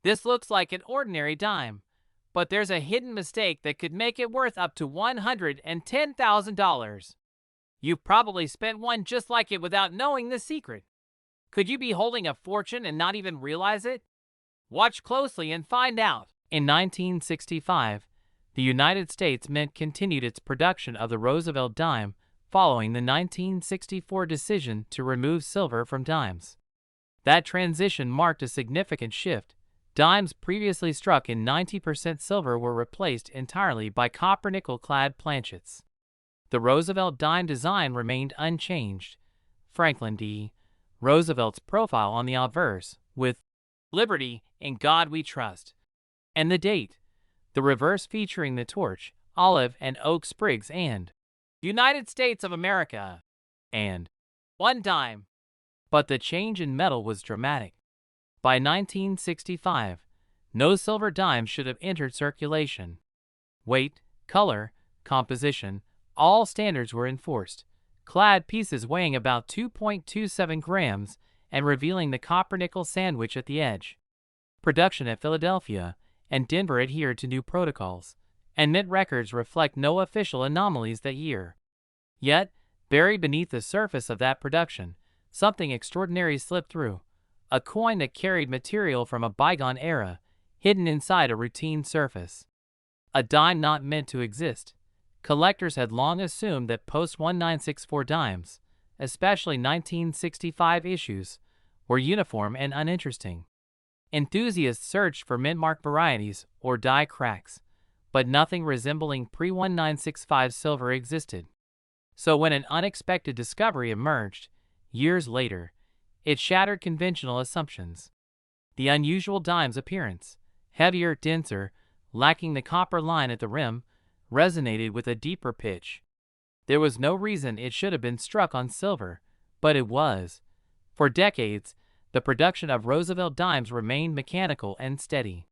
This looks like an ordinary dime, but there's a hidden mistake that could make it worth up to $110,000. You've probably spent one just like it without knowing the secret. Could you be holding a fortune and not even realize it? Watch closely and find out. In 1965, the United States Mint continued its production of the Roosevelt dime following the 1964 decision to remove silver from dimes. That transition marked a significant shift. Dimes previously struck in 90% silver were replaced entirely by copper-nickel-clad planchets. The Roosevelt dime design remained unchanged. Franklin D. Roosevelt's profile on the obverse, with "Liberty, in God we trust," and the date, the reverse featuring the torch, olive and oak sprigs, and "United States of America," and "one dime." But the change in metal was dramatic. By 1965, no silver dime should have entered circulation. Weight, color, composition, all standards were enforced. Clad pieces weighing about 2.27 grams and revealing the copper-nickel sandwich at the edge. Production at Philadelphia and Denver adhered to new protocols, and mint records reflect no official anomalies that year. Yet, buried beneath the surface of that production, something extraordinary slipped through. A coin that carried material from a bygone era, hidden inside a routine surface. A dime not meant to exist. Collectors had long assumed that post-1964 dimes, especially 1965 issues, were uniform and uninteresting. Enthusiasts searched for mint-marked varieties or die cracks, but nothing resembling pre-1965 silver existed. So when an unexpected discovery emerged, years later, it shattered conventional assumptions. The unusual dime's appearance, heavier, denser, lacking the copper line at the rim, resonated with a deeper pitch. There was no reason it should have been struck on silver, but it was. For decades, the production of Roosevelt dimes remained mechanical and steady.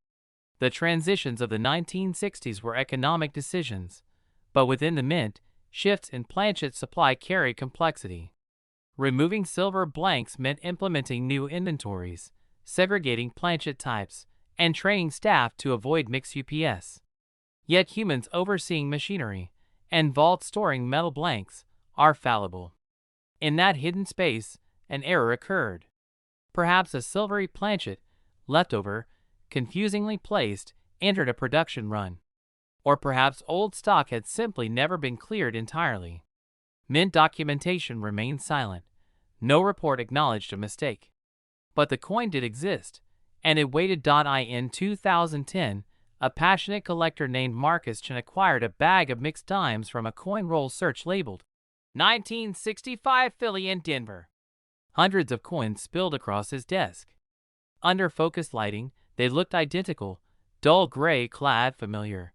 The transitions of the 1960s were economic decisions, but within the mint, shifts in planchet supply carried complexity. Removing silver blanks meant implementing new inventories, segregating planchet types, and training staff to avoid mixed UPS. Yet humans overseeing machinery and vaults storing metal blanks are fallible. In that hidden space, an error occurred. Perhaps a silvery planchet, leftover, confusingly placed, entered a production run. Or perhaps old stock had simply never been cleared entirely. Mint documentation remained silent. No report acknowledged a mistake. But the coin did exist, and it waited. In 2010, a passionate collector named Marcus Chen acquired a bag of mixed dimes from a coin roll search labeled 1965 Philly in Denver. Hundreds of coins spilled across his desk. Under focused lighting, they looked identical, dull gray clad, familiar.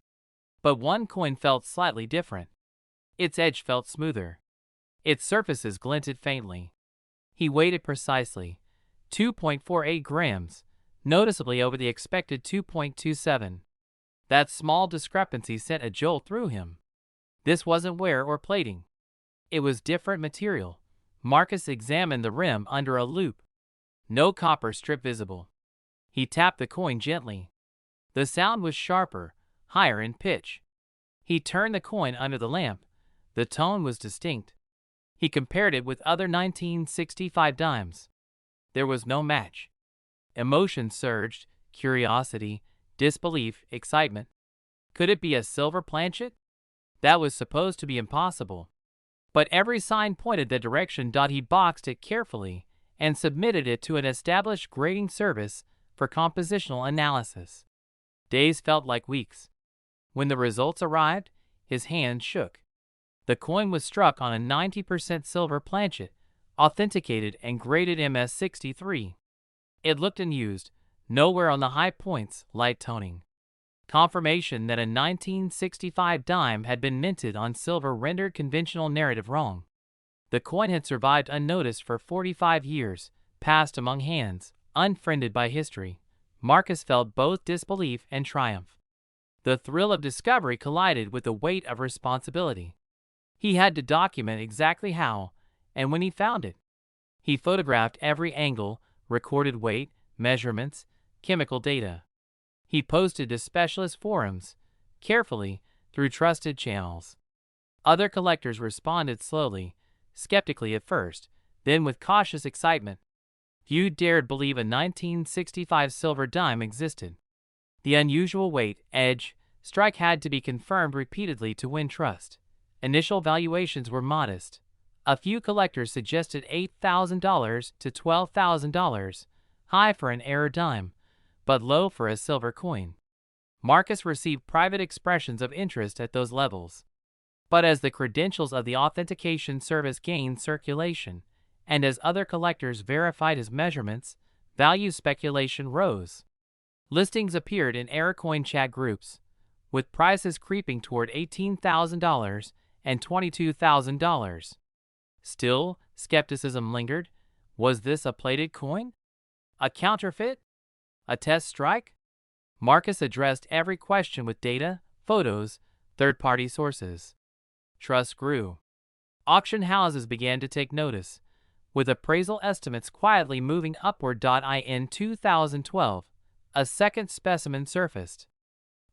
But one coin felt slightly different. Its edge felt smoother. Its surfaces glinted faintly. He weighed it precisely, 2.48 grams, noticeably over the expected 2.27. That small discrepancy sent a jolt through him. This wasn't wear or plating. It was different material. Marcus examined the rim under a loupe. No copper strip visible. He tapped the coin gently. The sound was sharper, higher in pitch. He turned the coin under the lamp. The tone was distinct. He compared it with other 1965 dimes. There was no match. Emotion surged, curiosity, disbelief, excitement. Could it be a silver planchet? That was supposed to be impossible. But every sign pointed the direction. He boxed it carefully and submitted it to an established grading service for compositional analysis. Days felt like weeks. When the results arrived, his hand shook. The coin was struck on a 90% silver planchet, authenticated and graded MS63. It looked unused, nowhere on the high points, light toning. Confirmation that a 1965 dime had been minted on silver rendered conventional narrative wrong. The coin had survived unnoticed for 45 years, passed among hands, unfriended by history. Marcus felt both disbelief and triumph. The thrill of discovery collided with the weight of responsibility. He had to document exactly how and when he found it. He photographed every angle, recorded weight, measurements, chemical data. He posted to specialist forums, carefully, through trusted channels. Other collectors responded slowly, skeptically at first, then with cautious excitement. Few dared believe a 1965 silver dime existed. The unusual weight, edge, strike had to be confirmed repeatedly to win trust. Initial valuations were modest. A few collectors suggested $8,000 to $12,000, high for an error dime, but low for a silver coin. Marcus received private expressions of interest at those levels. But as the credentials of the authentication service gained circulation, and as other collectors verified his measurements, value speculation rose. Listings appeared in error coin chat groups, with prices creeping toward $18,000 and $22,000. Still, skepticism lingered. Was this a plated coin? A counterfeit? A test strike? Marcus addressed every question with data, photos, third-party sources. Trust grew. Auction houses began to take notice, with appraisal estimates quietly moving upward. In 2012, a second specimen surfaced.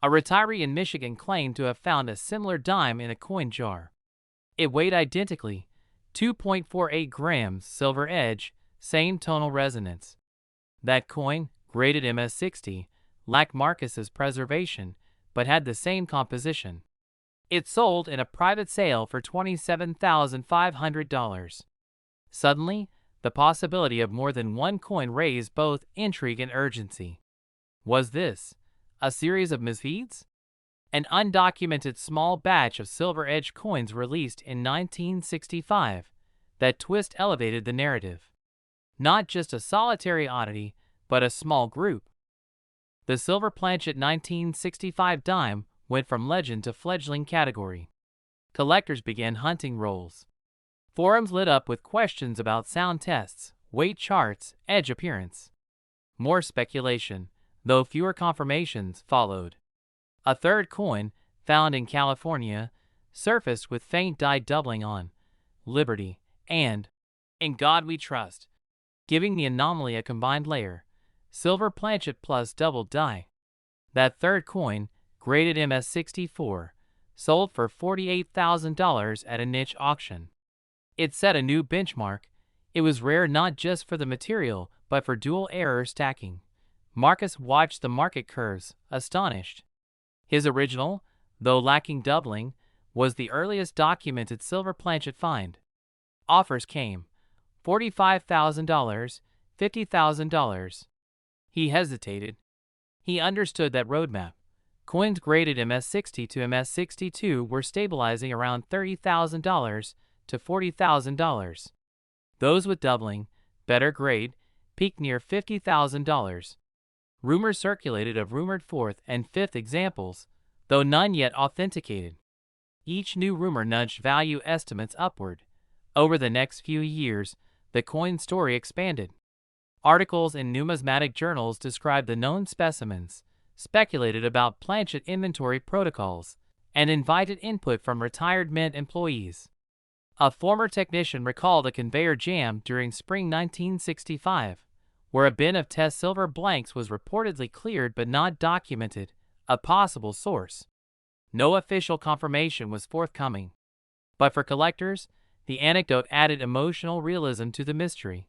A retiree in Michigan claimed to have found a similar dime in a coin jar. It weighed identically, 2.48 grams, silver edge, same tonal resonance. That coin, graded MS-60, lacked Marcus's preservation, but had the same composition. It sold in a private sale for $27,500. Suddenly, the possibility of more than one coin raised both intrigue and urgency. Was this a series of misfeeds? An undocumented small batch of silver-edged coins released in 1965. That twist elevated the narrative. Not just a solitary oddity, but a small group. The silver planchet 1965 dime went from legend to fledgling category. Collectors began hunting rolls. Forums lit up with questions about sound tests, weight charts, edge appearance. More speculation, though fewer confirmations, followed. A third coin, found in California, surfaced with faint die doubling on Liberty and In God We Trust, giving the anomaly a combined layer, silver planchet plus double die. That third coin, graded MS-64, sold for $48,000 at a niche auction. It set a new benchmark. It was rare not just for the material, but for dual error stacking. Marcus watched the market curves, astonished. His original, though lacking doubling, was the earliest documented silver planchet find. Offers came. $45,000, $50,000. He hesitated. He understood that roadmap. Coins graded MS-60 to MS-62 were stabilizing around $30,000 to $40,000. Those with doubling, better grade, peaked near $50,000. Rumors circulated of rumored fourth and fifth examples, though none yet authenticated. Each new rumor nudged value estimates upward. Over the next few years, the coin story expanded. Articles in numismatic journals described the known specimens, speculated about planchet inventory protocols, and invited input from retired mint employees. A former technician recalled a conveyor jam during spring 1965, where a bin of test silver blanks was reportedly cleared but not documented, a possible source. No official confirmation was forthcoming. But for collectors, the anecdote added emotional realism to the mystery.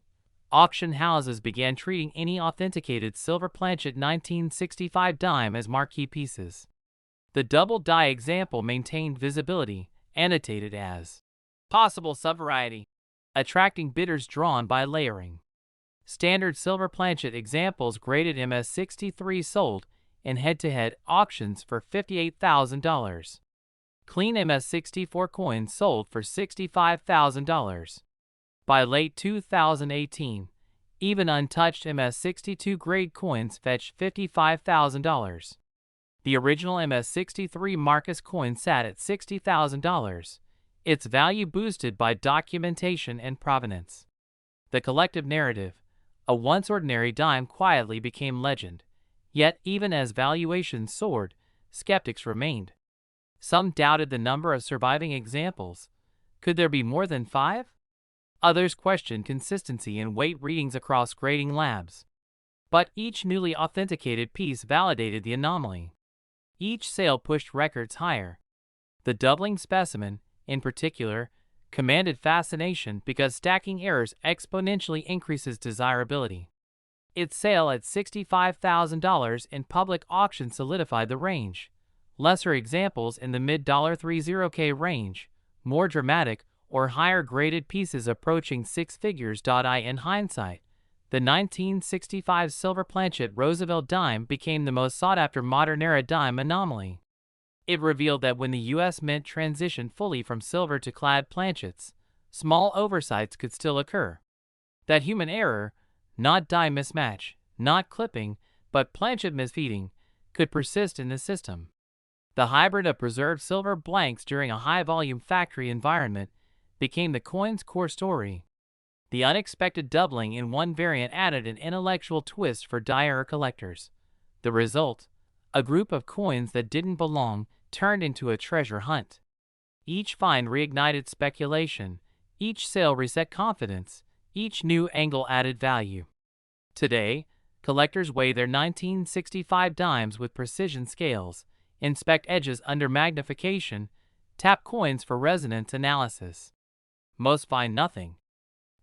Auction houses began treating any authenticated silver planchet 1965 dime as marquee pieces. The double die example maintained visibility, annotated as possible subvariety, attracting bidders drawn by layering. Standard silver planchet examples graded MS-63 sold in head-to-head auctions for $58,000. Clean MS-64 coins sold for $65,000. By late 2018, even untouched MS-62 grade coins fetched $55,000. The original MS-63 Marcus coin sat at $60,000, its value boosted by documentation and provenance. The collective narrative, a once ordinary dime, quietly became legend. Yet even as valuations soared, skeptics remained. Some doubted the number of surviving examples. Could there be more than 5? Others questioned consistency in weight readings across grading labs. But each newly authenticated piece validated the anomaly. Each sale pushed records higher. The doubling specimen, in particular, commanded fascination because stacking errors exponentially increases desirability. Its sale at $65,000 in public auction solidified the range. Lesser examples in the mid-$30K range, more dramatic or higher graded pieces approaching six figures. In hindsight, the 1965 silver planchet Roosevelt dime became the most sought-after modern-era dime anomaly. It revealed that when the U.S. Mint transitioned fully from silver to clad planchets, small oversights could still occur. That human error, not die mismatch, not clipping, but planchet misfeeding, could persist in the system. The hybrid of preserved silver blanks during a high-volume factory environment became the coin's core story. The unexpected doubling in one variant added an intellectual twist for die-error collectors. The result? A group of coins that didn't belong turned into a treasure hunt. Each find reignited speculation, each sale reset confidence, each new angle added value. Today, collectors weigh their 1965 dimes with precision scales, inspect edges under magnification, tap coins for resonance analysis. Most find nothing.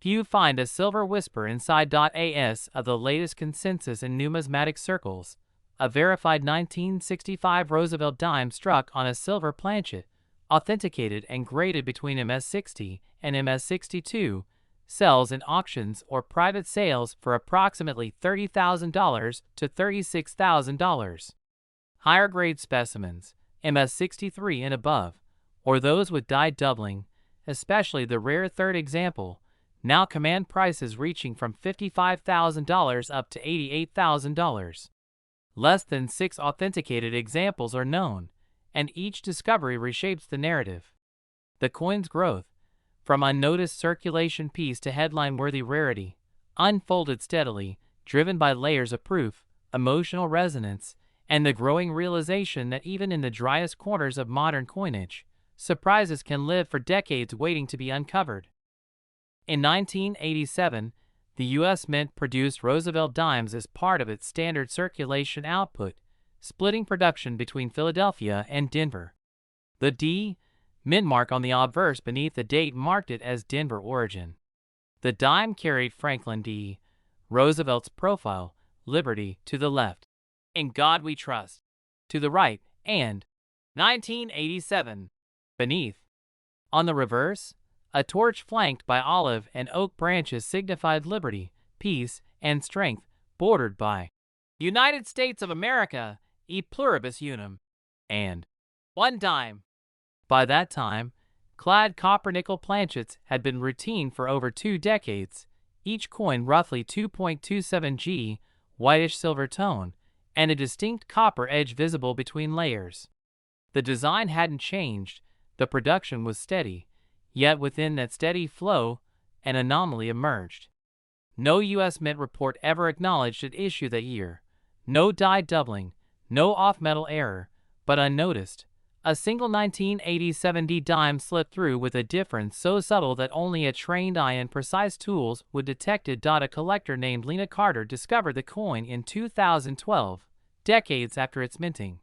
Few find a silver whisper inside. As of the latest consensus in numismatic circles, a verified 1965 Roosevelt dime struck on a silver planchet, authenticated and graded between MS-60 and MS-62, sells in auctions or private sales for approximately $30,000 to $36,000. Higher grade specimens, MS-63 and above, or those with die doubling, especially the rare third example, now command prices reaching from $55,000 up to $88,000. Less than 6 authenticated examples are known, and each discovery reshapes the narrative. The coin's growth, from unnoticed circulation piece to headline-worthy rarity, unfolded steadily, driven by layers of proof, emotional resonance, and the growing realization that even in the driest corners of modern coinage, surprises can live for decades waiting to be uncovered. In 1987, the U.S. Mint produced Roosevelt dimes as part of its standard circulation output, splitting production between Philadelphia and Denver. The D. Mint mark on the obverse beneath the date marked it as Denver origin. The dime carried Franklin D. Roosevelt's profile, Liberty, to the left, In God We Trust, to the right, and 1987 beneath. On the reverse, a torch flanked by olive and oak branches signified liberty, peace, and strength, bordered by United States of America, e pluribus unum, and one dime. By that time, clad copper-nickel planchets had been routine for over 2 decades, each coin roughly 2.27 G, whitish silver tone, and a distinct copper edge visible between layers. The design hadn't changed, the production was steady, yet within that steady flow, an anomaly emerged. No U.S. Mint report ever acknowledged an issue that year. No die doubling, no off-metal error, but unnoticed, a single 1987 D dime slipped through with a difference so subtle that only a trained eye and precise tools would detect it. A collector named Lena Carter discovered the coin in 2012, decades after its minting.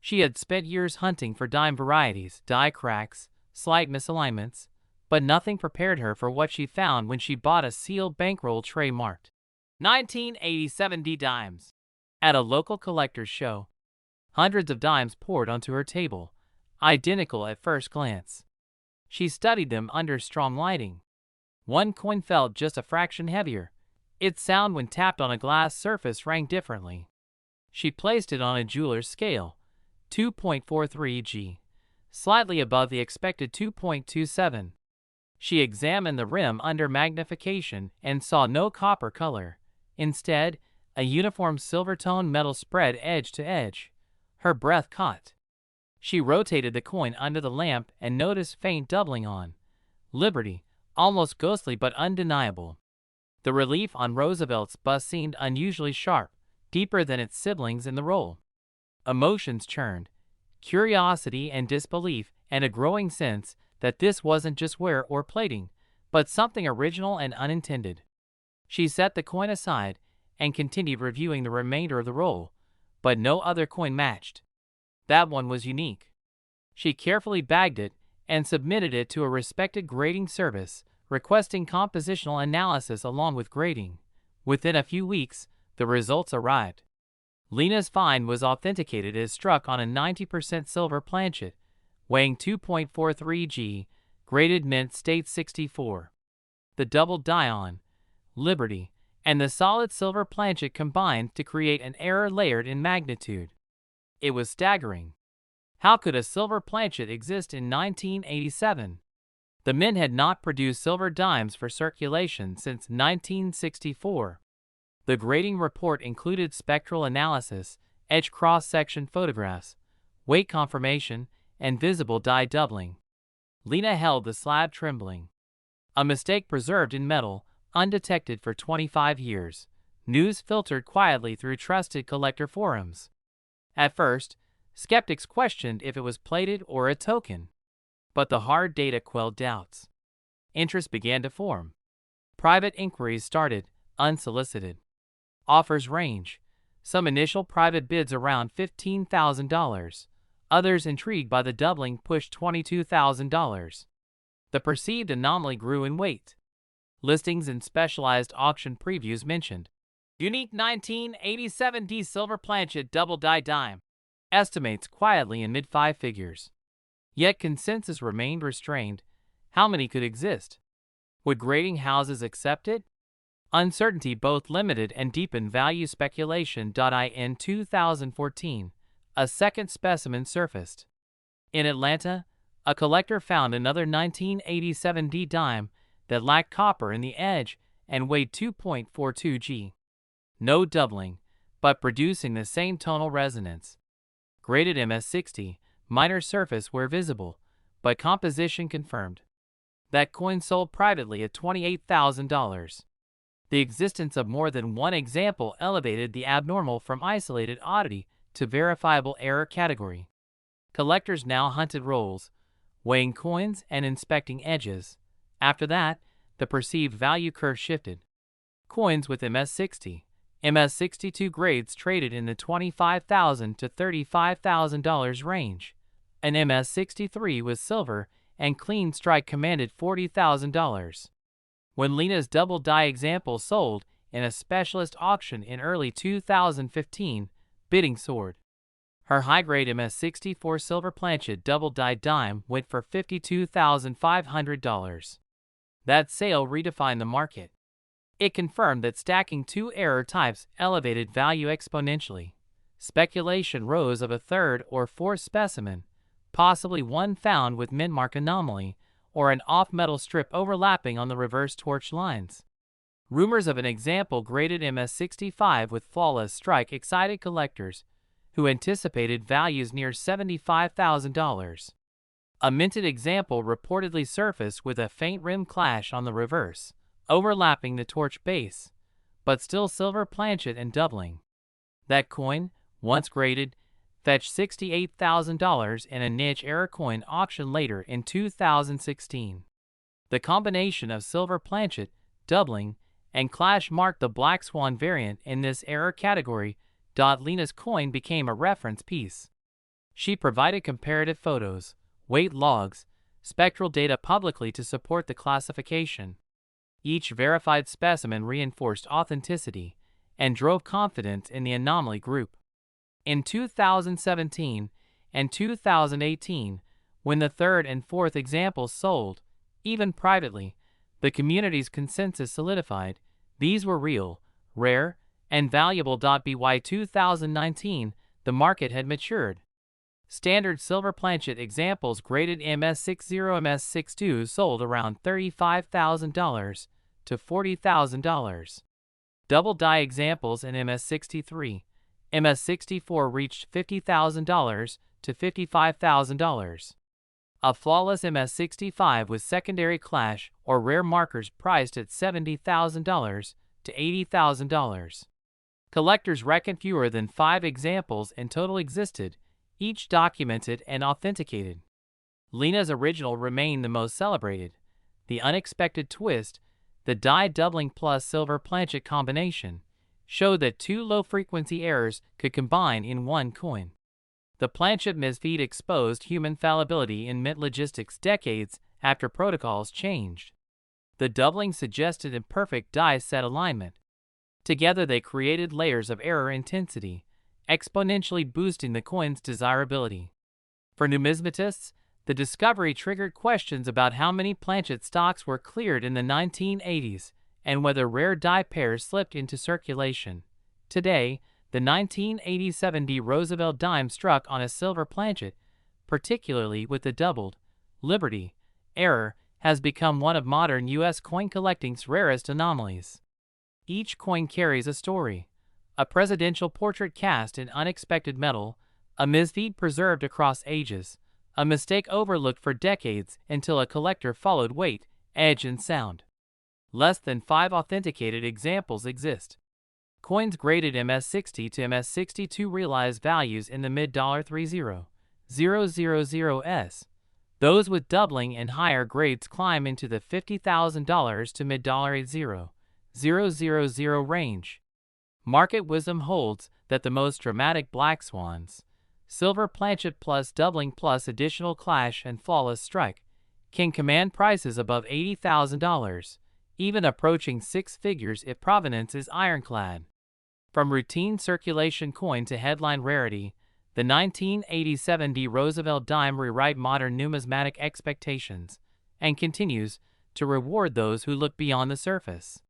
She had spent years hunting for dime varieties, die cracks, slight misalignments, but nothing prepared her for what she found when she bought a sealed bankroll tray marked 1987 D dimes at a local collector's show. Hundreds of dimes poured onto her table, identical at first glance. She studied them under strong lighting. One coin felt just a fraction heavier. Its sound when tapped on a glass surface rang differently. She placed it on a jeweler's scale, 2.43 G, slightly above the expected 2.27. She examined the rim under magnification and saw no copper color. Instead, a uniform silver-toned metal spread edge to edge. Her breath caught. She rotated the coin under the lamp and noticed faint doubling on Liberty, almost ghostly but undeniable. The relief on Roosevelt's bust seemed unusually sharp, deeper than its siblings in the roll. Emotions churned, curiosity and disbelief, and a growing sense that this wasn't just wear or plating, but something original and unintended. She set the coin aside and continued reviewing the remainder of the roll, but no other coin matched. That one was unique. She carefully bagged it and submitted it to a respected grading service, requesting compositional analysis along with grading. Within a few weeks, the results arrived. Lena's find was authenticated as struck on a 90% silver planchet, weighing 2.43 g, graded mint state 64. The double dion, Liberty, and the solid silver planchet combined to create an error layered in magnitude. It was staggering. How could a silver planchet exist in 1987? The mint had not produced silver dimes for circulation since 1964. The grading report included spectral analysis, edge cross-section photographs, weight confirmation, and visible die doubling. Lena held the slab trembling. A mistake preserved in metal, undetected for 25 years. News filtered quietly through trusted collector forums. At first, skeptics questioned if it was plated or a token. But the hard data quelled doubts. Interest began to form. Private inquiries started, unsolicited. Offers range. Some initial private bids around $15,000. Others, intrigued by the doubling, pushed $22,000. The perceived anomaly grew in weight. Listings and specialized auction previews mentioned unique 1987 D silver planchet double die dime. Estimates quietly in mid-five figures. Yet consensus remained restrained. How many could exist? Would grading houses accept it? Uncertainty both limited and deepened value speculation. In 2014, a second specimen surfaced. In Atlanta, a collector found another 1987 D dime that lacked copper in the edge and weighed 2.42 g. No doubling, but producing the same tonal resonance. Graded MS60, minor surface wear visible, but composition confirmed. That coin sold privately at $28,000. The existence of more than one example elevated the abnormal from isolated oddity to verifiable error category. Collectors now hunted rolls, weighing coins and inspecting edges. After that, the perceived value curve shifted. Coins with MS60, MS62 grades traded in the $25,000 to $35,000 range. An MS63 with silver and clean strike commanded $40,000. When Lena's double die example sold in a specialist auction in early 2015, bidding soared. Her high-grade MS64 silver planchet double die dime went for $52,500. That sale redefined the market. It confirmed that stacking two error types elevated value exponentially. Speculation rose of a third or fourth specimen, possibly one found with mint-mark anomaly, or an off-metal strip overlapping on the reverse torch lines. Rumors of an example graded MS65 with flawless strike excited collectors, who anticipated values near $75,000. A minted example reportedly surfaced with a faint rim clash on the reverse, overlapping the torch base, but still silver planchet and doubling. That coin, once graded, fetched $68,000 in a niche error coin auction later in 2016. The combination of silver planchet, doubling, and clash marked the black swan variant in this error category. Lena's coin became a reference piece. She provided comparative photos, weight logs, spectral data publicly to support the classification. Each verified specimen reinforced authenticity and drove confidence in the anomaly group. In 2017 and 2018, when the third and fourth examples sold, even privately, the community's consensus solidified. These were real, rare, and valuable. By 2019, the market had matured. Standard silver planchet examples graded MS60 MS62 sold around $35,000 to $40,000. Double die examples in MS63, MS64 reached $50,000 to $55,000. A flawless MS65 with secondary clash or rare markers priced at $70,000 to $80,000. Collectors reckon fewer than 5 examples in total existed, each documented and authenticated. Lena's original remained the most celebrated. The unexpected twist, the die doubling plus silver planchet combination, showed that two low-frequency errors could combine in one coin. The planchet misfeed exposed human fallibility in mint logistics decades after protocols changed. The doubling suggested imperfect die-set alignment. Together they created layers of error intensity, exponentially boosting the coin's desirability. For numismatists, the discovery triggered questions about how many planchet stocks were cleared in the 1980s and whether rare die pairs slipped into circulation. Today, the 1987 Roosevelt dime struck on a silver planchet, particularly with the doubled Liberty error, has become one of modern U.S. coin collecting's rarest anomalies. Each coin carries a story: a presidential portrait cast in unexpected metal, a misfeed preserved across ages, a mistake overlooked for decades until a collector followed weight, edge, and sound. Less than 5 authenticated examples exist. Coins graded MS60 to MS62 realize values in the mid-$30,000s. Those with doubling and higher grades climb into the $50,000 to mid-$80,000 range. Market wisdom holds that the most dramatic black swans, silver planchet plus doubling plus additional clash and flawless strike, can command prices above $80,000, even approaching 6 figures if provenance is ironclad. From routine circulation coin to headline rarity, the 1987 Roosevelt dime rewrite modern numismatic expectations and continues to reward those who look beyond the surface.